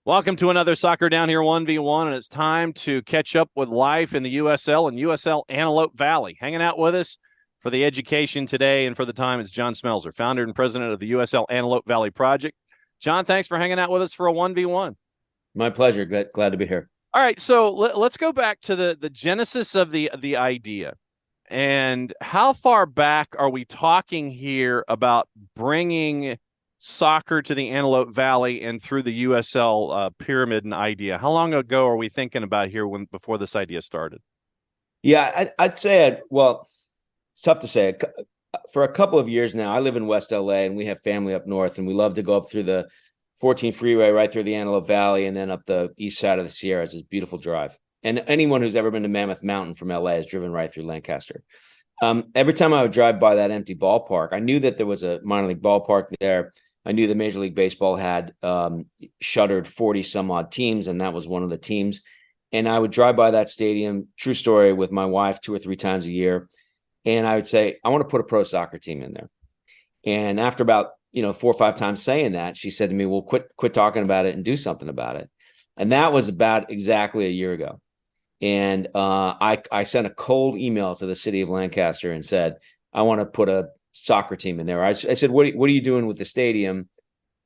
Welcome to another Soccer Down Here 1v1, and it's time to catch up with life in the USL and USL Antelope Valley. Hanging out with us for the education today and for the time is John Smelzer, founder and president of the USL Antelope Valley Project. John, thanks for hanging out with us for a 1v1. My pleasure. Glad to be here. All right, so let's go back to the genesis of the idea. And how far back are we talking here about bringing soccer to the Antelope Valley and through the USL pyramid and idea? How long ago are we thinking about here before this idea started? Yeah, I'd say, it's tough to say. For a couple of years now, I live in West LA and we have family up north, and we love to go up through the 14 freeway right through the Antelope Valley and then up the east side of the Sierras. It's a beautiful drive. And anyone who's ever been to Mammoth Mountain from LA has driven right through Lancaster. Every time I would drive by that empty ballpark, I knew that there was a minor league ballpark there. I knew that Major League Baseball had shuttered 40 some odd teams, and that was one of the teams. And I would drive by that stadium, true story, with my wife 2 or 3 times a year. And I would say, I want to put a pro soccer team in there. And after about 4 or 5 times saying that, she said to me, well, quit talking about it and do something about it. And that was about exactly a year ago. And I sent a cold email to the city of Lancaster and said, I want to put a soccer team in there. I said, what are you doing with the stadium?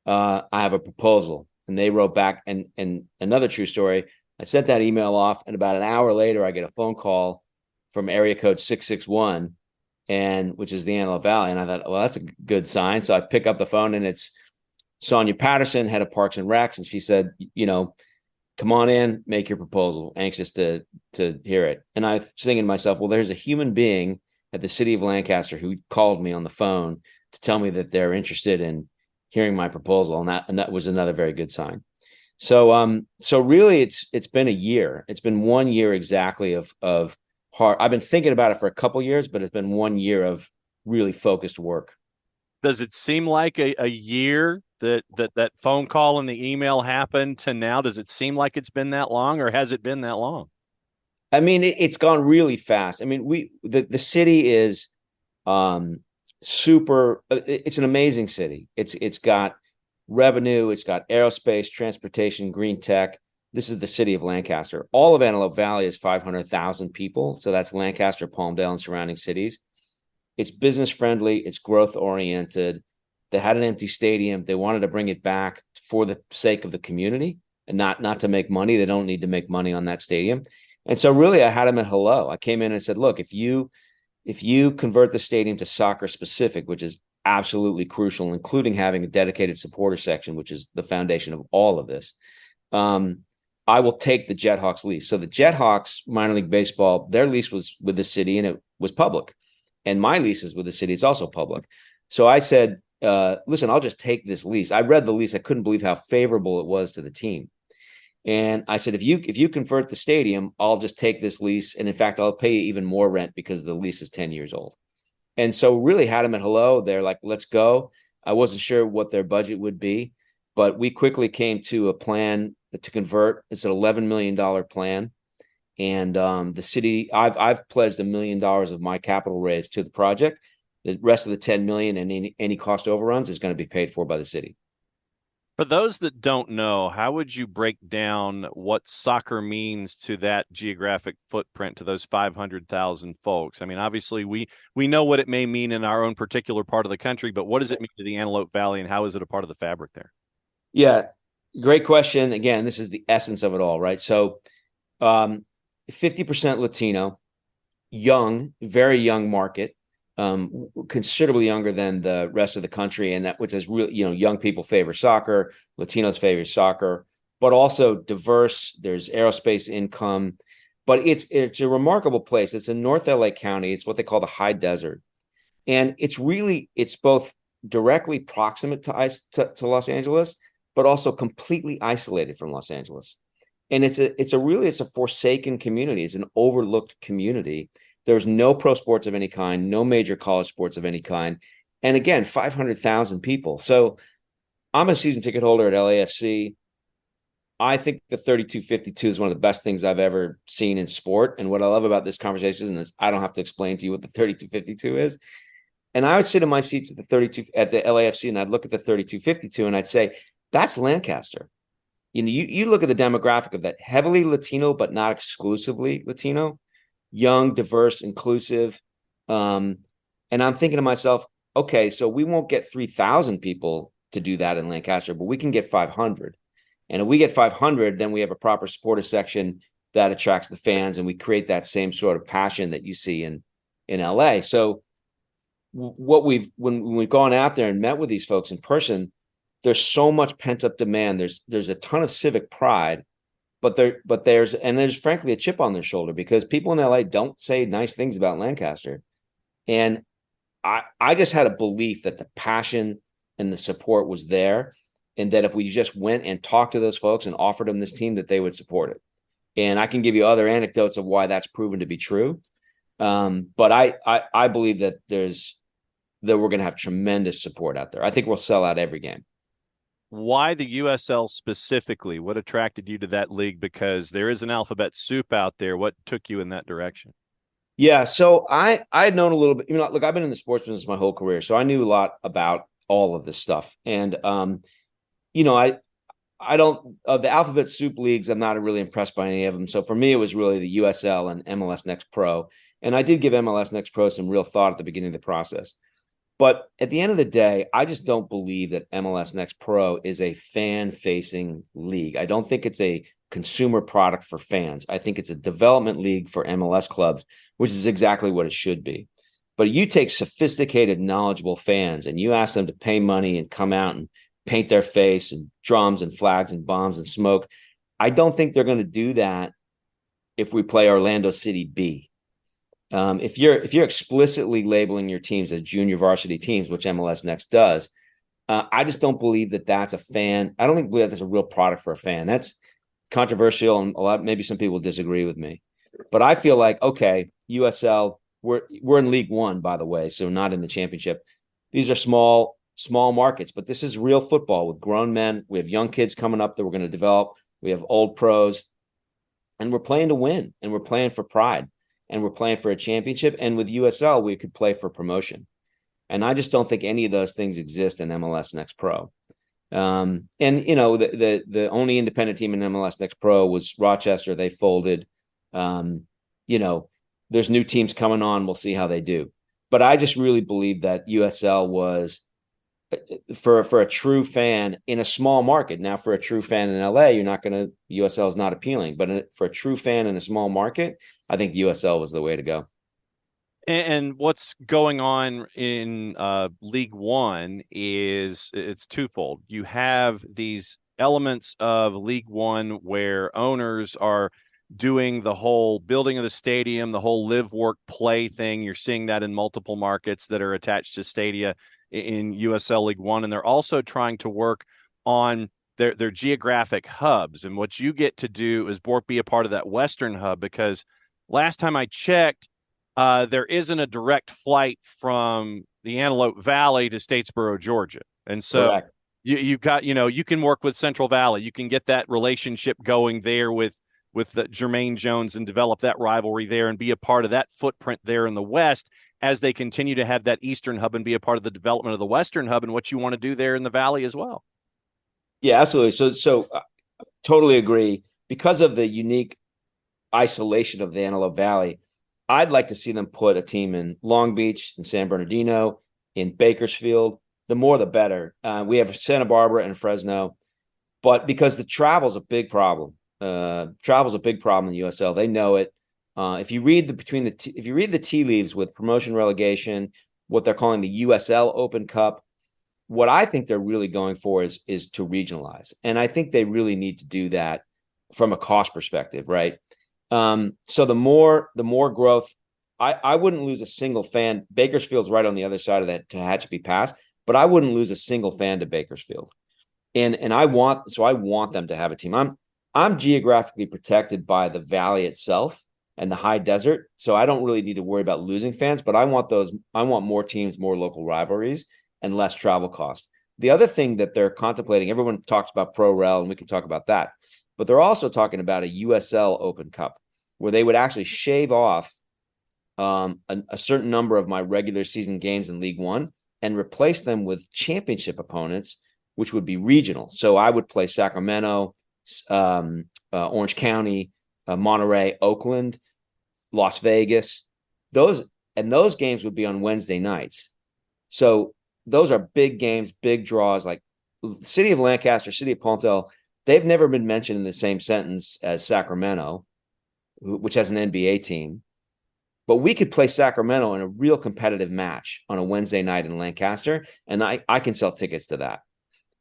I have a proposal. And they wrote back, and another true story, I sent that email off, and about an hour later, I get a phone call from area code 661, which is the Antelope Valley. And I thought, well, that's a good sign. So I pick up the phone, and it's Sonia Patterson, head of Parks and Recs. And she said, come on in, make your proposal. Anxious to hear it. And I was thinking to myself, well, there's a human being at the city of Lancaster who called me on the phone to tell me that they're interested in hearing my proposal. And that was another very good sign. So really it's been a year. It's been 1 year exactly of hard. I've been thinking about it for a couple of years, but it's been 1 year of really focused work. Does it seem like a year that phone call and the email happened to now? Does it seem like it's been that long, or has it been that long? I mean, it's gone really fast. I mean, the city is super. It's an amazing city. It's got revenue. It's got aerospace, transportation, green tech. This is the city of Lancaster. All of Antelope Valley is 500,000 people. So that's Lancaster, Palmdale, and surrounding cities. It's business friendly. It's growth oriented. They had an empty stadium. They wanted to bring it back for the sake of the community and not to make money. They don't need to make money on that stadium. And so really I had them at hello. I came in and said, look, if you convert the stadium to soccer specific, which is absolutely crucial, including having a dedicated supporter section, which is the foundation of all of this, I will take the Jethawks lease. So the Jethawks minor league baseball, their lease was with the city and it was public. And my lease is with the city. It's also public. So I said, listen, I'll just take this lease. I read the lease. I couldn't believe how favorable it was to the team. And I said, if you convert the stadium, I'll just take this lease. And in fact, I'll pay you even more rent because the lease is 10 years old. And so really had them at hello. They're like, let's go. I wasn't sure what their budget would be, but we quickly came to a plan to convert. It's an $11 million plan. And the city, I've pledged $1 million of my capital raise to the project. The rest of the 10 million and any cost overruns is going to be paid for by the city. For those that don't know, how would you break down what soccer means to that geographic footprint, to those 500,000 folks? I mean, obviously, we know what it may mean in our own particular part of the country, but what does it mean to the Antelope Valley, and how is it a part of the fabric there? Yeah, great question. Again, this is the essence of it all, right? So 50% Latino, young, very young market. Considerably younger than the rest of the country, and that which is really, young people favor soccer, Latinos favor soccer, but also diverse. There's aerospace income, but it's a remarkable place. It's in North LA County. It's what they call the high desert, and it's both directly proximate to Los Angeles, but also completely isolated from Los Angeles. And it's a forsaken community. It's an overlooked community. There's no pro sports of any kind, no major college sports of any kind. And again, 500,000 people. So I'm a season ticket holder at LAFC. I think the 3252 is one of the best things I've ever seen in sport. And what I love about this conversation is I don't have to explain to you what the 3252 is. And I would sit in my seats at the LAFC, and I'd look at the 3252 and I'd say, that's Lancaster. you look at the demographic of that, heavily Latino, but not exclusively Latino, young, diverse, inclusive. And I'm thinking to myself, okay, so we won't get 3,000 people to do that in Lancaster, but we can get 500. And if we get 500, then we have a proper supporter section that attracts the fans, and we create that same sort of passion that you see in LA. So when we've gone out there and met with these folks in person, there's so much pent up demand. There's a ton of civic pride, but there's frankly a chip on their shoulder because people in LA don't say nice things about Lancaster. And I just had a belief that the passion and the support was there, and that if we just went and talked to those folks and offered them this team, that they would support it. And I can give you other anecdotes of why that's proven to be true. But I believe that we're going to have tremendous support out there. I think we'll sell out every game. Why the USL specifically? What attracted you to that league? Because there is an alphabet soup out there. What took you in that direction? Yeah, so I had known a little bit. Look, I've been in the sports business my whole career, so I knew a lot about all of this stuff. And I don't the alphabet soup leagues. I'm not really impressed by any of them. So for me, it was really the USL and MLS Next Pro. And I did give MLS Next Pro some real thought at the beginning of the process. But at the end of the day, I just don't believe that MLS Next Pro is a fan-facing league. I don't think it's a consumer product for fans. I think it's a development league for MLS clubs, which is exactly what it should be. But you take sophisticated, knowledgeable fans and you ask them to pay money and come out and paint their face and drums and flags and bombs and smoke. I don't think they're going to do that if we play Orlando City B. If you're explicitly labeling your teams as junior varsity teams, which MLS Next does, I just don't believe that that's a fan. I don't believe that's a real product for a fan. That's controversial, and maybe some people disagree with me. But I feel like, okay, USL, we're in League One, by the way, so not in the championship. These are small markets, but this is real football with grown men. We have young kids coming up that we're going to develop. We have old pros, and we're playing to win, and we're playing for pride, and we're playing for a championship. And with USL, we could play for promotion. And I just don't think any of those things exist in MLS Next Pro. And the only independent team in MLS Next Pro was Rochester. They folded. There's new teams coming on. We'll see how they do. But I just really believe that USL was for a true fan in a small market. Now, for a true fan in LA, USL is not appealing. But for a true fan in a small market, I think USL was the way to go. And what's going on in League One is it's twofold. You have these elements of League One where owners are doing the whole building of the stadium, the whole live, work, play thing. You're seeing that in multiple markets that are attached to stadia in USL League One. And they're also trying to work on their geographic hubs. And what you get to do is be a part of that Western hub, because last time I checked, there isn't a direct flight from the Antelope Valley to Statesboro, Georgia. And so you got, you can work with Central Valley. You can get that relationship going there with Jermaine Jones and develop that rivalry there and be a part of that footprint there in the West as they continue to have that Eastern hub and be a part of the development of the Western hub and what you want to do there in the Valley as well. Yeah, absolutely. So totally agree. Because of the unique isolation of the Antelope Valley, I'd like to see them put a team in Long Beach, in San Bernardino, in Bakersfield. The more, the better. We have Santa Barbara and Fresno, but because the travel's a big problem. Travel's a big problem in USL. They know it. If you read the tea leaves with promotion, relegation, what they're calling the USL Open Cup, what I think they're really going for is to regionalize, and I think they really need to do that from a cost perspective, right? So the more growth, I wouldn't lose a single fan. Bakersfield's right on the other side of that to Tehachapi Pass, but I wouldn't lose a single fan to Bakersfield. And I want them to have a team. I'm geographically protected by the valley itself and the high desert, so I don't really need to worry about losing fans, but I want more teams, more local rivalries, and less travel cost. The other thing that they're contemplating, everyone talks about Pro Rel, and we can talk about that, but they're also talking about a USL Open Cup where they would actually shave off a certain number of my regular season games in League One and replace them with championship opponents, which would be regional. So I would play Sacramento, Orange County, Monterey, Oakland, Las Vegas. Those games would be on Wednesday nights. So those are big games, big draws. Like City of Lancaster, City of Palmdale, they've never been mentioned in the same sentence as Sacramento, which has an NBA team. But we could play Sacramento in a real competitive match on a Wednesday night in Lancaster, and I can sell tickets to that.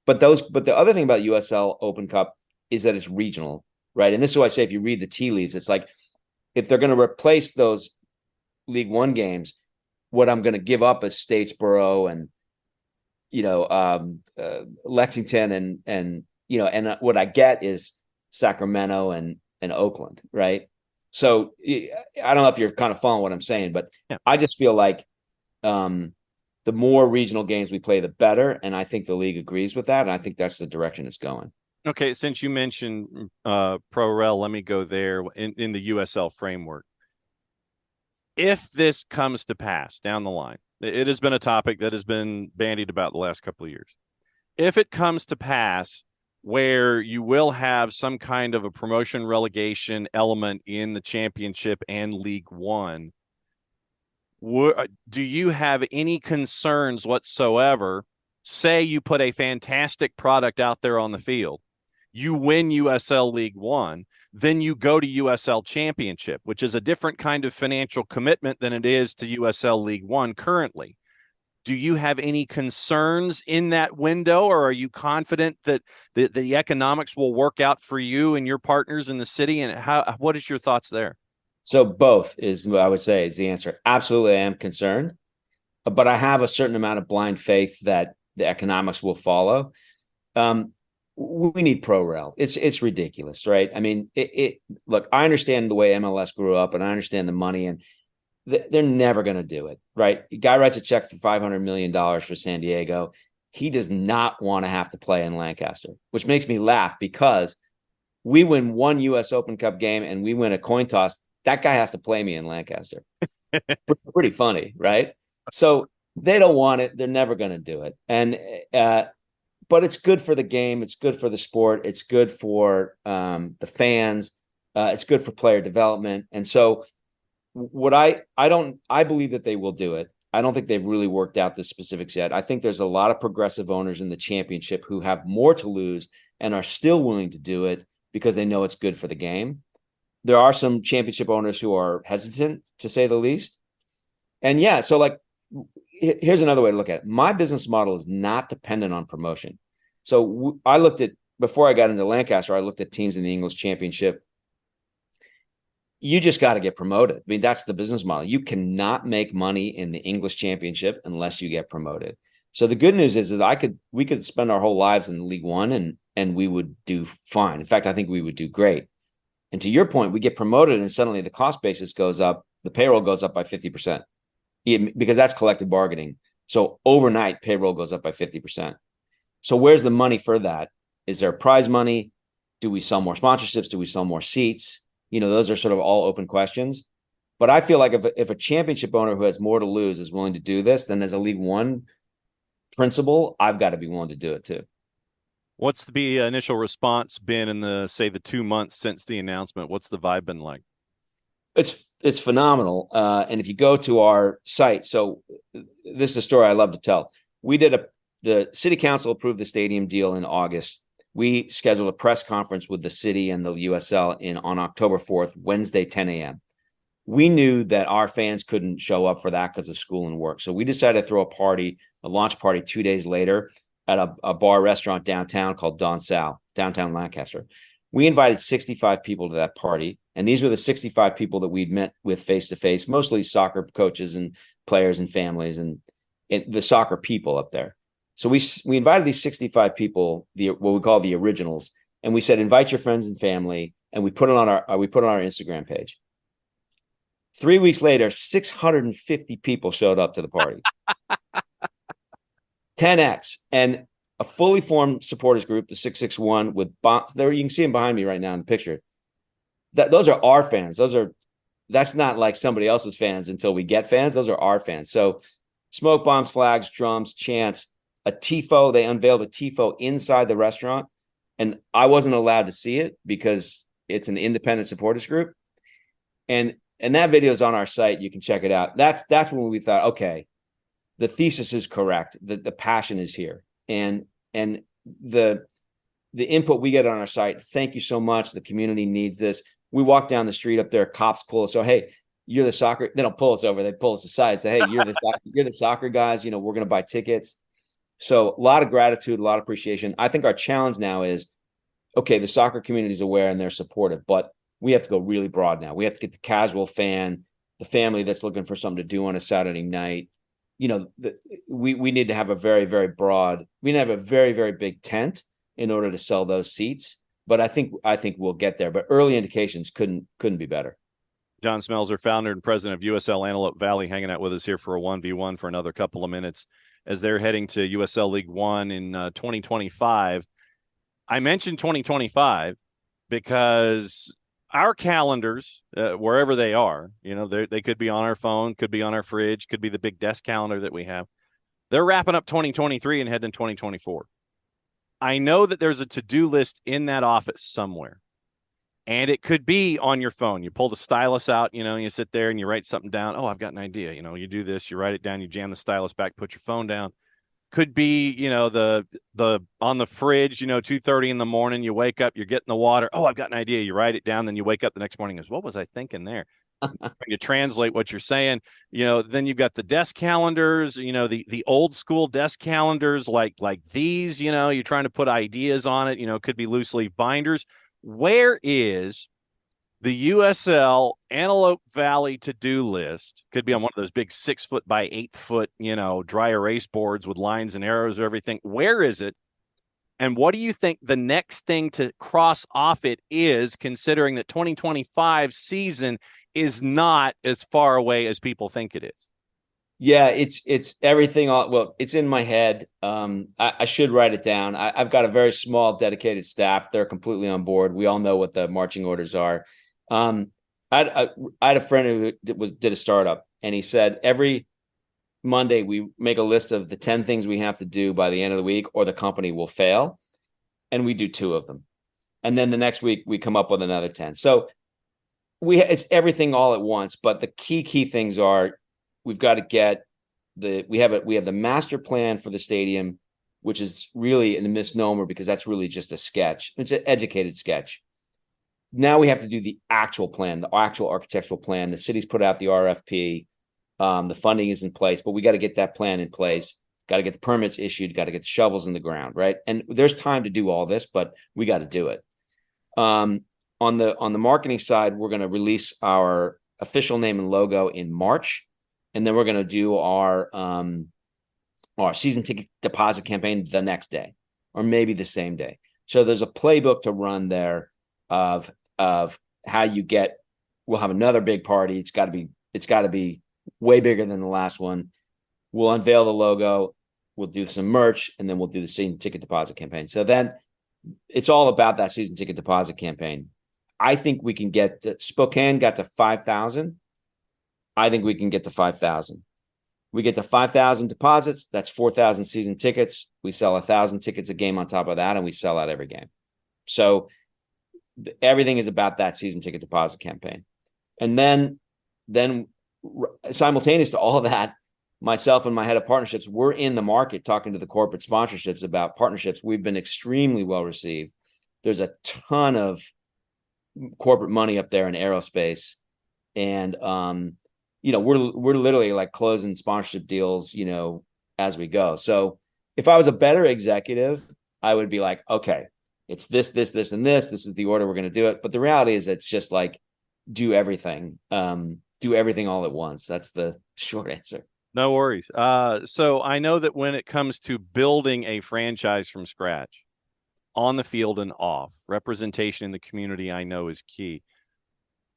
But the other thing about USL Open Cup is that it's regional, right? And this is why I say if you read the tea leaves, it's like if they're going to replace those League One games, what I'm going to give up is Statesboro and Lexington and what I get is Sacramento and Oakland, right? So I don't know if you're kind of following what I'm saying, but yeah. I just feel like the more regional games we play, the better. And I think the league agrees with that. And I think that's the direction it's going. Okay. Since you mentioned ProRel, let me go there in the USL framework. If this comes to pass down the line, it has been a topic that has been bandied about the last couple of years. If it comes to pass where you will have some kind of a promotion relegation element in the championship and League One, do you have any concerns whatsoever? Say you put a fantastic product out there on the field, you win USL League One, then you go to USL Championship, which is a different kind of financial commitment than it is to USL League One currently. Do you have any concerns in that window, or are you confident that the economics will work out for you and your partners in the city? And what is your thoughts there? So both is what I would say is the answer. Absolutely, I am concerned, but I have a certain amount of blind faith that the economics will follow. We need ProRel. It's ridiculous, right? I mean, look, I understand the way MLS grew up, and I understand the money, and they're never going to do it, right? A guy writes a check for $500 million for San Diego. He does not want to have to play in Lancaster, which makes me laugh because we win one U.S. Open Cup game and we win a coin toss. That guy has to play me in Lancaster. Pretty funny, right? So they don't want it. They're never going to do it. And but it's good for the game. It's good for the sport. It's good for the fans. It's good for player development. And so I believe that they will do it. I don't think they've really worked out the specifics yet. I think there's a lot of progressive owners in the championship who have more to lose and are still willing to do it because they know it's good for the game. There are some championship owners who are hesitant, to say the least. And yeah, so like, here's another way to look at it. My business model is not dependent on promotion. So I looked at, before I got into Lancaster, I looked at teams in the English Championship. You just got to get promoted. I mean, that's the business model. You cannot make money in the English Championship unless you get promoted. So the good news is that we could spend our whole lives in League One and we would do fine. In fact, I think we would do great. And to your point, we get promoted and suddenly the cost basis goes up, the payroll goes up by 50%. Because that's collective bargaining. So overnight, payroll goes up by 50%. So where's the money for that? Is there prize money? Do we sell more sponsorships? Do we sell more seats? Those are sort of all open questions. But I feel like if a championship owner who has more to lose is willing to do this, then as a League One principal, I've got to be willing to do it too. What's the initial response been in the 2 months since the announcement? What's the vibe been like? It's phenomenal. And if you go to our site, so this is a story I love to tell. The city council approved the stadium deal in August. We scheduled a press conference with the city and the USL on October 4th, Wednesday, 10 a.m. We knew that our fans couldn't show up for that because of school and work. So we decided to throw a launch party 2 days later at a bar restaurant downtown called Don Sal, downtown Lancaster. We invited 65 people to that party. And these were the 65 people that we'd met with face-to-face, mostly soccer coaches and players and families and the soccer people up there. So we invited these 65 people, what we call the originals, and we said, invite your friends and family, and we put it on our Instagram page. 3 weeks later, 650 people showed up to the party. 10x, and a fully formed supporters group, the 661, with bombs. There, you can see them behind me right now in the picture. Those are our fans. That's not like somebody else's fans until we get fans. Those are our fans. So smoke bombs, flags, drums, chants, a tifo. They unveiled a tifo inside the restaurant. and I wasn't allowed to see it because it's an independent supporters group. And that video is on our site. You can check it out. That's when we thought, okay, the thesis is correct. The passion is here. And the input we get on our site, thank you so much. The community needs this. We walk down the street up there, cops pull us. So, hey, you're the soccer. They don't pull us over. They pull us aside. Say, hey, you're the soccer guys. We're going to buy tickets. So a lot of gratitude, a lot of appreciation. I think our challenge now is, okay, the soccer community is aware and they're supportive, but we have to go really broad now. We have to get the casual fan, the family that's looking for something to do on a Saturday night. We need to have a very, very broad, we need to have a very, very big tent in order to sell those seats. But I think we'll get there. But early indications couldn't be better. John Smelzer, founder and president of USL Antelope Valley, hanging out with us here for a 1v1 for another couple of minutes as they're heading to USL League One in 2025. I mentioned 2025 because our calendars, wherever they are, they could be on our phone, could be on our fridge, could be the big desk calendar that we have. They're wrapping up 2023 and heading to 2024. I know that there's a to-do list in that office somewhere, and it could be on your phone. You pull the stylus out, you sit there and you write something down. Oh, I've got an idea. You do this, you write it down, you jam the stylus back, put your phone down. Could be, the on the fridge, 2:30 in the morning, you wake up, you're getting the water. Oh, I've got an idea. You write it down, then you wake up the next morning and goes, what was I thinking there? You translate what you're saying. Then you've got the desk calendars, the old school desk calendars like these, you're trying to put ideas on it, could be loose leaf binders. Where is the USL Antelope Valley to-do list? Could be on one of those big 6 foot by 8 foot, dry erase boards with lines and arrows and everything. Where is it? And what do you think the next thing to cross off it is, considering that 2025 season is not as far away as people think it is? Yeah, it's everything. Well, it's in my head. I should write it down. I've got a very small, dedicated staff. They're completely on board. We all know what the marching orders are. I had a friend who did a startup, and he said every Monday we make a list of the 10 things we have to do by the end of the week, or the company will fail, and we do 2 of them, and then the next week we come up with another 10. So it's everything all at once. But the key things are, we've got to get we have the master plan for the stadium, which is really a misnomer because that's really just a sketch. It's an educated sketch. Now we have to do the actual plan, the actual architectural plan. The city's put out the RFP. The funding is in place, but we got to get that plan in place. Got to get the permits issued. Got to get the shovels in the ground, right? And there's time to do all this, but we got to do it. On the marketing side, we're going to release our official name and logo in March, and then we're going to do our season ticket deposit campaign the next day, or maybe the same day. So there's a playbook to run there of how you get. We'll have another big party. It's got to be way bigger than the last one. We'll unveil the logo. We'll do some merch, and then we'll do the season ticket deposit campaign. So then it's all about that season ticket deposit campaign. I think we can get Spokane got to 5,000. I think we can get to 5,000. We get to 5,000 deposits. That's 4,000 season tickets. We sell 1,000 tickets a game on top of that, and we sell out every game. So everything is about that season ticket deposit campaign. And then simultaneous to all of that, myself and my head of partnerships, we're in the market talking to the corporate sponsorships about partnerships. We've been extremely well received. There's a ton of corporate money up there in aerospace, and we're literally like closing sponsorship deals as we go. So if I was a better executive, I would be like, okay, it's this and this is the order we're going to do it. But the reality is, it's just like do everything all at once. That's the short answer. No worries. So I know that when it comes to building a franchise from scratch, on the field and off, representation in the community, I know, is key.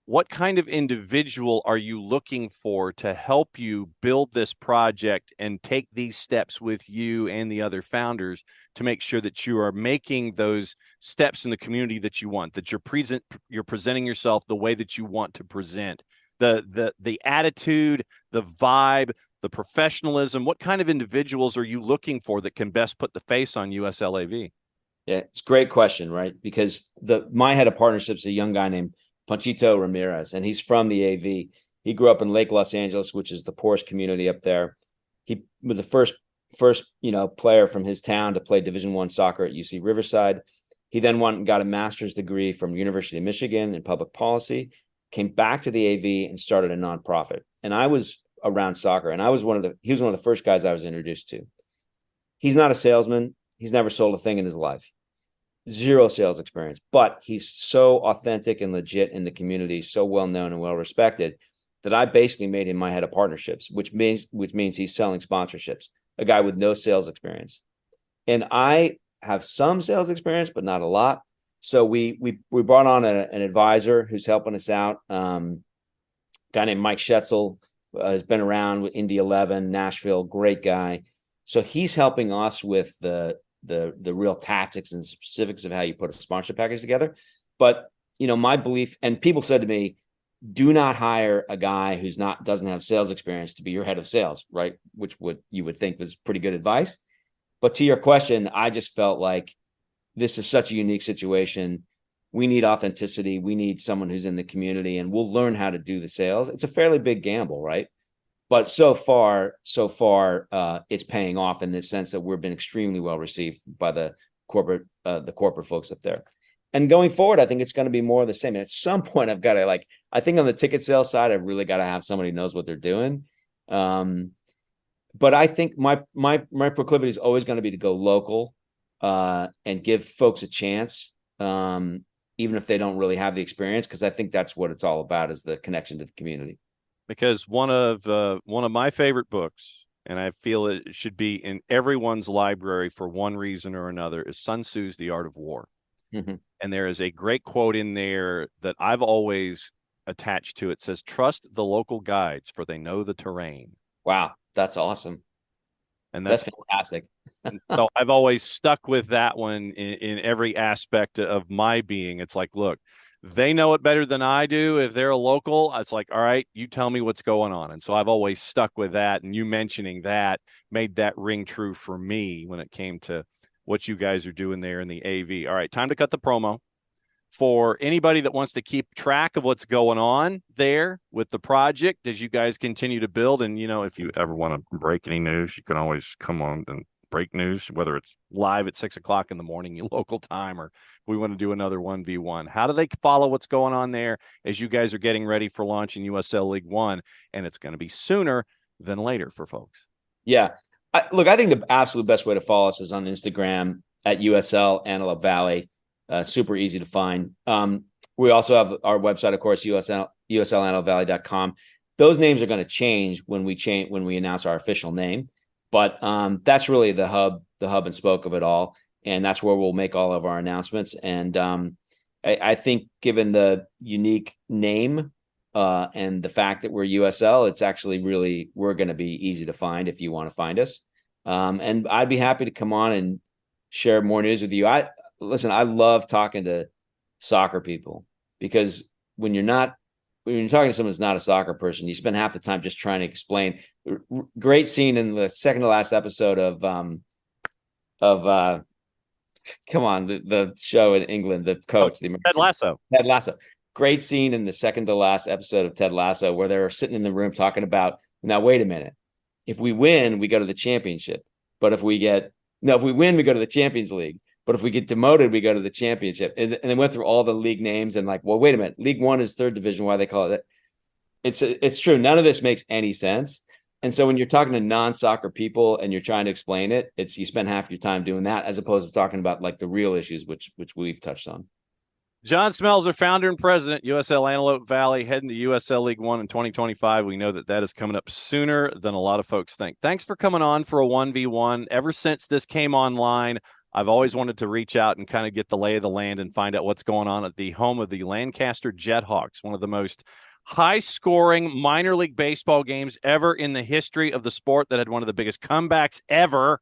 What kind of individual are you looking for to help you build this project and take these steps with you and the other founders to make sure that you are making those steps in the community that you want, that you're presenting yourself the way that you want to present, the attitude, the vibe, the professionalism? What kind of individuals are you looking for that can best put the face on USLAV? Yeah, it's a great question, right? Because my head of partnerships is a young guy named Panchito Ramirez, and he's from the AV. He grew up in Lake Los Angeles, which is the poorest community up there. He was the first player from his town to play Division I soccer at UC Riverside. He then went and got a master's degree from University of Michigan in public policy, came back to the AV and started a nonprofit. And I was around soccer, and he was one of the first guys I was introduced to. He's not a salesman. He's never sold a thing in his life. Zero sales experience, but he's so authentic and legit in the community, so well known and well respected, that I basically made him my head of partnerships, which means he's selling sponsorships, a guy with no sales experience. And I have some sales experience, but not a lot. So we brought on an advisor who's helping us out. Guy named Mike Schetzel has been around with Indy 11, Nashville, great guy. So he's helping us with the real tactics and specifics of how you put a sponsorship package together. But, my belief, and people said to me, do not hire a guy who's doesn't have sales experience to be your head of sales, right? Which you would think was pretty good advice. But to your question, I just felt like this is such a unique situation. We need authenticity. We need someone who's in the community, and we'll learn how to do the sales. It's a fairly big gamble, right? But so far, it's paying off in the sense that we've been extremely well received by the corporate folks up there. And going forward, I think it's going to be more of the same. And at some point, I've got to I think on the ticket sales side, I've really got to have somebody who knows what they're doing. But I think my proclivity is always going to be to go local and give folks a chance, even if they don't really have the experience, because I think that's what it's all about, is the connection to the community. Because one of my favorite books, and I feel it should be in everyone's library for one reason or another, is Sun Tzu's The Art of War. Mm-hmm. And there is a great quote in there that I've always attached to it. It says, "Trust the local guides, for they know the terrain." Wow, that's awesome. And that's fantastic. So I've always stuck with that one in every aspect of my being. It's like, look, they know it better than I do. If they're a local, it's like, all right, you tell me what's going on. And so I've always stuck with that. And you mentioning that made that ring true for me when it came to what you guys are doing there in the AV. All right, time to cut the promo. For anybody that wants to keep track of what's going on there with the project as you guys continue to build, and, if you ever want to break any news, you can always come on and break news, whether it's live at 6:00 in the morning, your local time, or we want to do another 1v1. How do they follow what's going on there as you guys are getting ready for launching USL League One? And it's going to be sooner than later for folks. Yeah. I think the absolute best way to follow us is on Instagram at USL Antelope Valley. Super easy to find. We also have our website, of course, USLAntelopevalley.com. Those names are going to change when we announce our official name. But that's really the hub and spoke of it all. And that's where we'll make all of our announcements. And I think given the unique name and the fact that we're USL, it's actually we're going to be easy to find if you want to find us. And I'd be happy to come on and share more news with you. I love talking to soccer people, because when you're talking to someone who's not a soccer person, you spend half the time just trying to explain. Great scene in the second to last episode of the show in England, the coach, Ted Lasso. Ted Lasso. Great scene in the second to last episode of Ted Lasso where they're sitting in the room talking about, now wait a minute, if we win, we go to the championship. But if we win, we go to the Champions League. But if we get demoted, we go to the championship. And they went through all the league names and well, wait a minute. League One is third division. Why they call it that? It's true. None of this makes any sense. And so when you're talking to non-soccer people and you're trying to explain it, you spend half your time doing that as opposed to talking about the real issues, which we've touched on. John Smelzer, founder and president, USL Antelope Valley, heading to USL League One in 2025. We know that is coming up sooner than a lot of folks think. Thanks for coming on for a 1v1. Ever since this came online, I've always wanted to reach out and kind of get the lay of the land and find out what's going on at the home of the Lancaster Jethawks, one of the most high-scoring minor league baseball games ever in the history of the sport, that had one of the biggest comebacks ever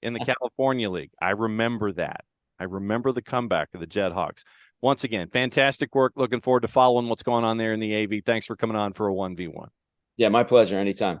in the California League. I remember that. I remember the comeback of the Jethawks. Once again, fantastic work. Looking forward to following what's going on there in the AV. Thanks for coming on for a 1v1. Yeah, my pleasure. Anytime.